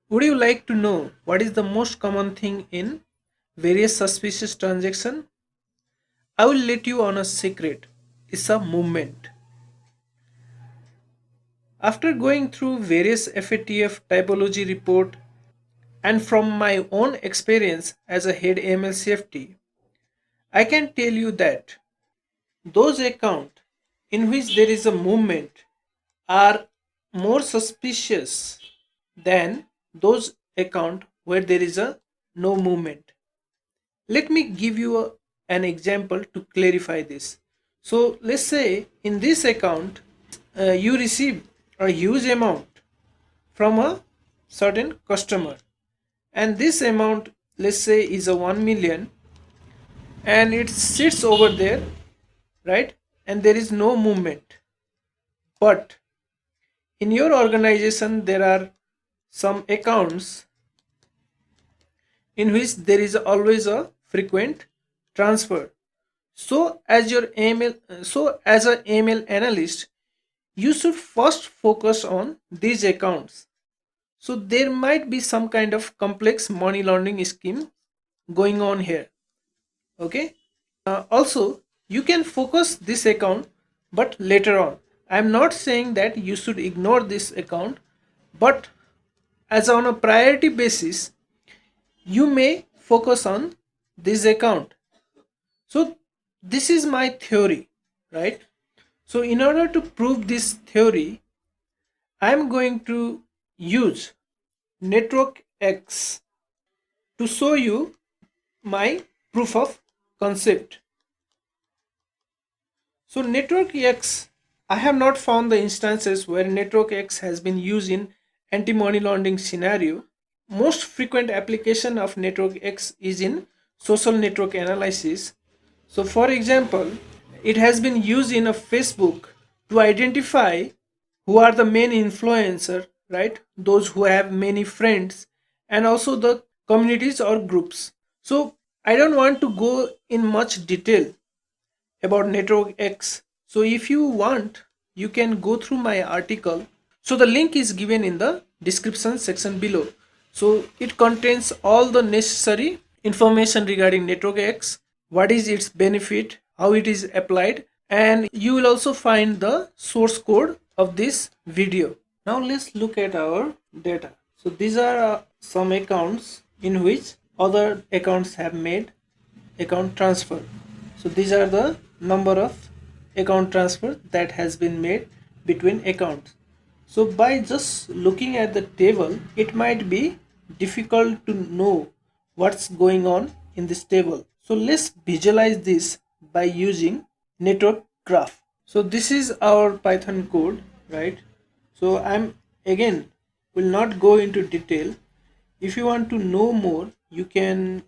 Would you like to know what is the most common thing in various suspicious transactions? I will let you on a secret. It's a movement. After going through various FATF typology report and from my own experience as a head AML CFT, I can tell you that those accounts in which there is a movement are more suspicious than those accounts where there is a no movement. Let me give you an example to clarify this. So let's say in this account you receive a huge amount from a certain customer, and this amount, let's say, is a 1 million, and it sits over there, right? And there is no movement. But in your organization there are some accounts in which there is always a frequent transfer. So as your AML, so as an AML analyst, you should first focus on these accounts. So there might be some kind of complex money laundering scheme going on here. Okay. Also, you can focus this account, but later on. I'm not saying that you should ignore this account, but as on a priority basis, you may focus on this account. So this is my theory, right? So in order to prove this theory, I'm going to use Network X to show you my proof of concept. So Network X, I have not found the instances where Network X has been used in anti-money laundering scenario. Most frequent application of Network X is in social network analysis. So for example, it has been used in a Facebook to identify who are the main influencer, right? Those who have many friends, and also the communities or groups. So I don't want to go in much detail about Network X. So if you want, you can go through my article. So the link is given in the description section below. So it contains all the necessary information regarding Network X, what is its benefit, how it is applied, and you will also find the source code of this video. Now let's look at our data. So these are some accounts in which other accounts have made account transfer. So these are the number of account transfer that has been made between accounts. So by just looking at the table, it might be difficult to know what's going on in this table. So let's visualize this by using network graph. So this is our Python code, right? So I'm again will not go into detail. If you want to know more, you can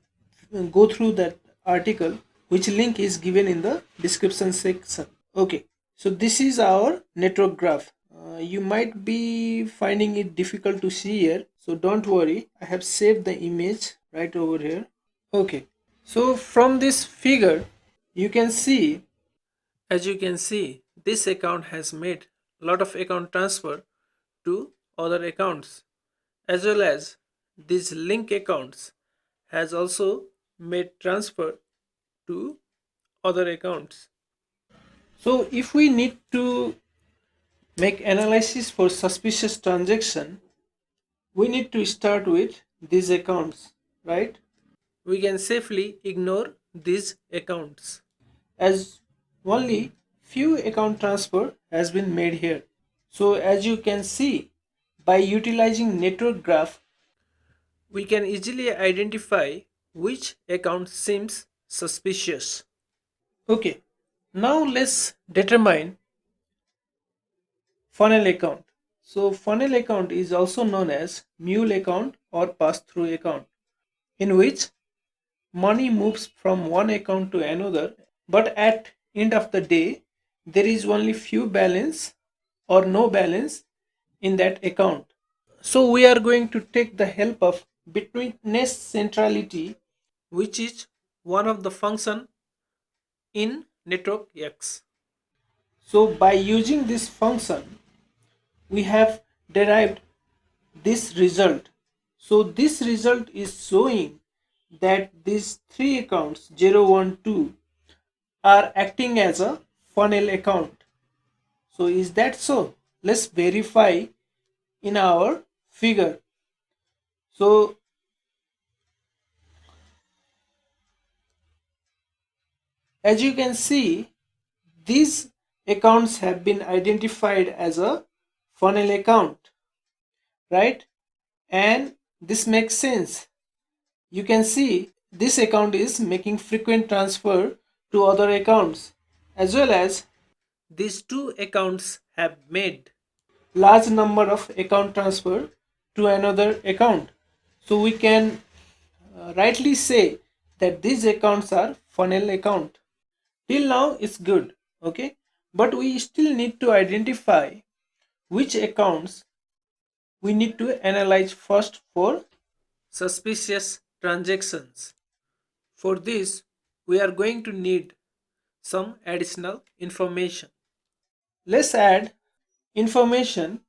go through that article, which link is given in the description section. Okay, so this is our network graph. You might be finding it difficult to see here, so don't worry, I have saved the image right over here. Okay, so from this figure you can see, as you can see, this account has made a lot of account transfer to other accounts, as well as these link accounts has also made transfer to other accounts. So if we need to make analysis for suspicious transaction, we need to start with these accounts, right? We can safely ignore these accounts as only few account transfer has been made here. So as you can see, by utilizing network graph, we can easily identify which account seems suspicious. Okay, now let's determine funnel account. So funnel account is also known as mule account or pass-through account, in which money moves from one account to another, but at end of the day there is only few balance or no balance in that account. So we are going to take the help of betweenness centrality, which is one of the function in network X. So by using this function, we have derived this result. So this result is showing that these three accounts 0, 1, 2 are acting as a funnel account. So is that so? Let's verify in our figure. So as you can see, these accounts have been identified as a funnel account, right? And this makes sense. You can see this account is making frequent transfer to other accounts, as well as these two accounts have made large number of account transfer to another account. So we can rightly say that these accounts are funnel account. Till now it's good, okay, but we still need to identify which accounts we need to analyze first for suspicious transactions. For this, we are going to need some additional information. Let's add information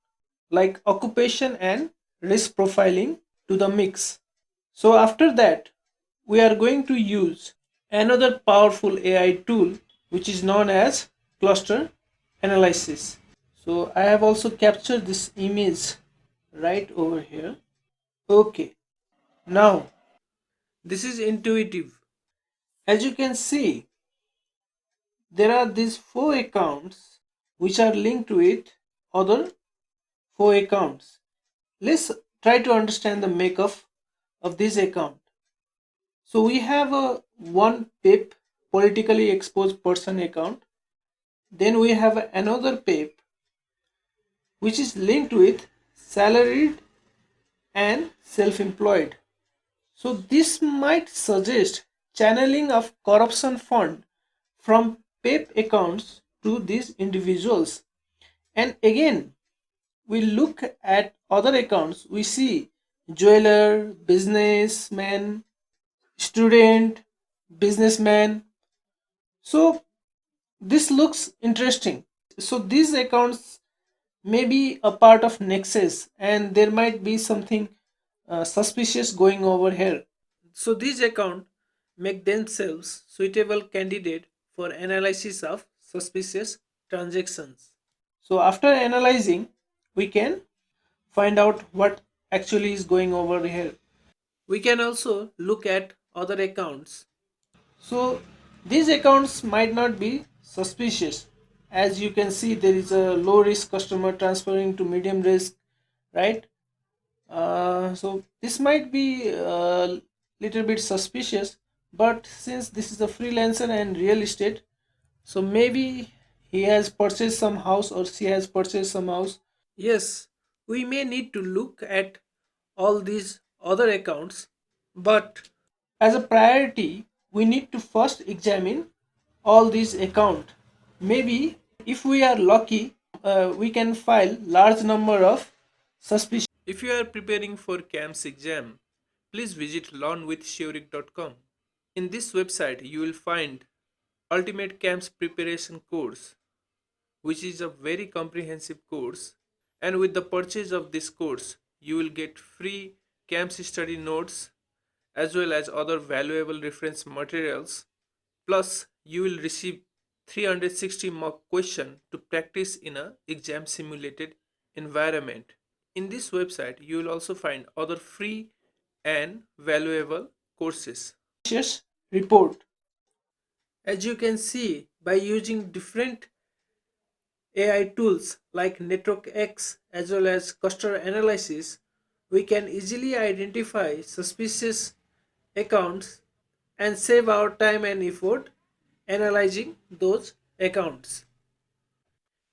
like occupation and risk profiling to the mix. So after that, we are going to use another powerful AI tool which is known as cluster analysis. So I have also captured this image right over here. Okay, now this is intuitive. As you can see, there are these four accounts which are linked with other four accounts. Let's try to understand the makeup of this account. So we have a one PIP, politically exposed person account. Then we have another PIP which is linked with salaried and self-employed. So this might suggest channeling of corruption fund from PIP accounts to these individuals. And again, we look at other accounts, we see jeweler, businessman, student, businessman. So this looks interesting. So these accounts may be a part of Nexus and there might be something suspicious going over here. So these accounts make themselves suitable candidate for analysis of suspicious transactions. So after analyzing, we can find out what actually is going over here. We can also look at other accounts. So these accounts might not be suspicious. As you can see, there is a low risk customer transferring to medium risk, right? So this might be a little bit suspicious, but since this is a freelancer and real estate, so maybe he has purchased some house or she has purchased some house. Yes, we may need to look at all these other accounts, but as a priority, we need to first examine all these accounts. Maybe if we are lucky, we can file large number of suspicious. If you are preparing for CAMS exam, please visit learnwithshurik.com. In this website, you will find Ultimate CAMS Preparation Course, which is a very comprehensive course. And with the purchase of this course, you will get free CAMS study notes as well as other valuable reference materials. Plus, you will receive 360 mock question to practice in a exam simulated environment. In this website, you will also find other free and valuable courses. Report. As you can see, by using different AI tools like NetworkX as well as cluster analysis, we can easily identify suspicious accounts and save our time and effort analyzing those accounts.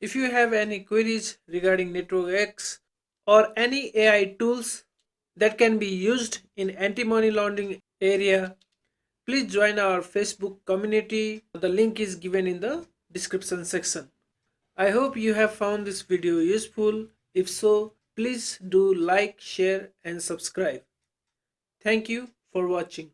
If you have any queries regarding NetworkX or any AI tools that can be used in anti-money laundering area, please join our Facebook community. The link is given in the description section. I hope you have found this video useful. If so, please do like, share and subscribe. Thank you for watching.